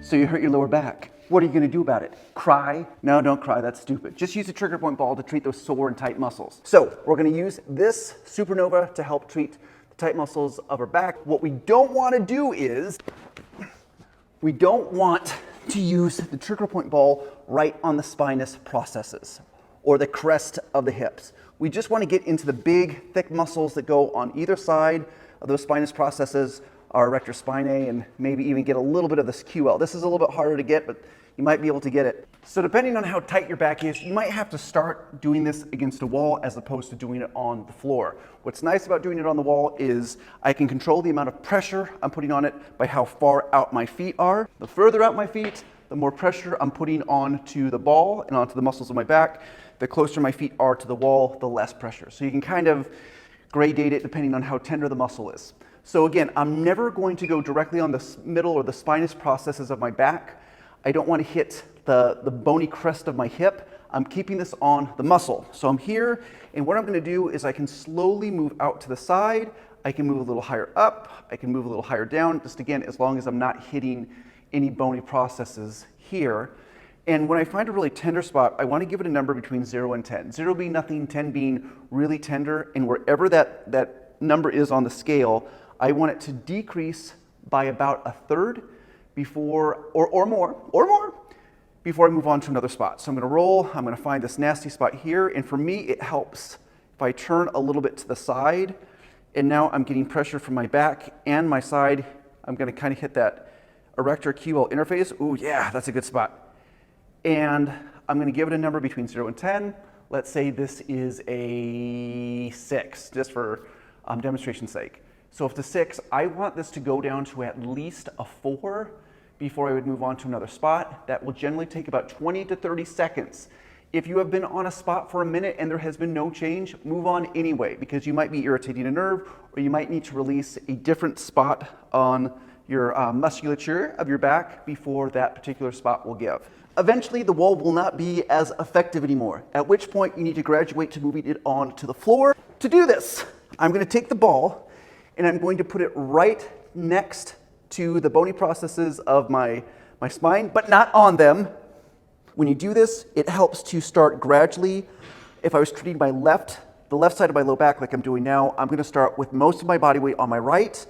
So you hurt your lower back. What are you gonna do about it? Cry? No, don't cry, that's stupid. Just use a trigger point ball to treat those sore and tight muscles. So we're gonna use this Supernova to help treat the tight muscles of our back. What we don't wanna do is, we don't want to use the trigger point ball right on the spinous processes or the crest of the hips. We just wanna get into the big, thick muscles that go on either side of those spinous processes, our erector spinae, and maybe even get a little bit of this QL. This is a little bit harder to get, but you might be able to get it. So depending on how tight your back is, you might have to start doing this against a wall as opposed to doing it on the floor. What's nice about doing it on the wall is I can control the amount of pressure I'm putting on it by how far out my feet are. The further out my feet, the more pressure I'm putting onto the ball and onto the muscles of my back. The closer my feet are to the wall, the less pressure. So you can kind of gradate it depending on how tender the muscle is. So again, I'm never going to go directly on the middle or the spinous processes of my back. I don't want to hit the bony crest of my hip. I'm keeping this on the muscle. So I'm here, and what I'm going to do is I can slowly move out to the side. I can move a little higher up. I can move a little higher down, just again, as long as I'm not hitting any bony processes here. And when I find a really tender spot, I want to give it a number between 0 and 10. 0 being nothing, 10 being really tender, and wherever that number is on the scale, I want it to decrease by about a third before, or more, before I move on to another spot. So I'm gonna roll, I'm gonna find this nasty spot here, and for me, it helps if I turn a little bit to the side, and now I'm getting pressure from my back and my side. I'm gonna kind of hit that erector QL interface. Ooh, yeah, that's a good spot. And I'm gonna give it a number between 0 and 10. Let's say this is a 6, just for demonstration's sake. So if it's a 6, I want this to go down to at least a 4 before I would move on to another spot. That will generally take about 20 to 30 seconds. If you have been on a spot for a minute and there has been no change, move on anyway, because you might be irritating a nerve, or you might need to release a different spot on your musculature of your back before that particular spot will give. Eventually, the wall will not be as effective anymore, at which point you need to graduate to moving it on to the floor. To do this, I'm going to take the ball and I'm going to put it right next to the bony processes of my spine, but not on them. When you do this, it helps to start gradually. If I was treating the left side of my low back like I'm doing now, I'm going to start with most of my body weight on my right.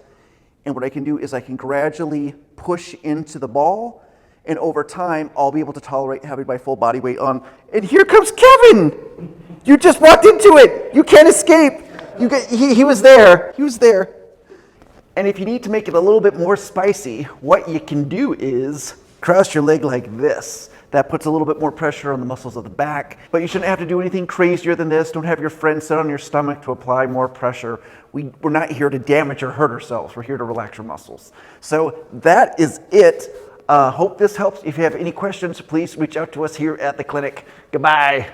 And what I can do is I can gradually push into the ball, and over time, I'll be able to tolerate having my full body weight on. And here comes Kevin! You just walked into it! You can't escape! He was there. He was there. And if you need to make it a little bit more spicy, what you can do is cross your leg like this. That puts a little bit more pressure on the muscles of the back, but you shouldn't have to do anything crazier than this. Don't have your friend sit on your stomach to apply more pressure. We're not here to damage or hurt ourselves. We're here to relax your muscles. So that is it. Hope this helps. If you have any questions, please reach out to us here at the clinic. Goodbye.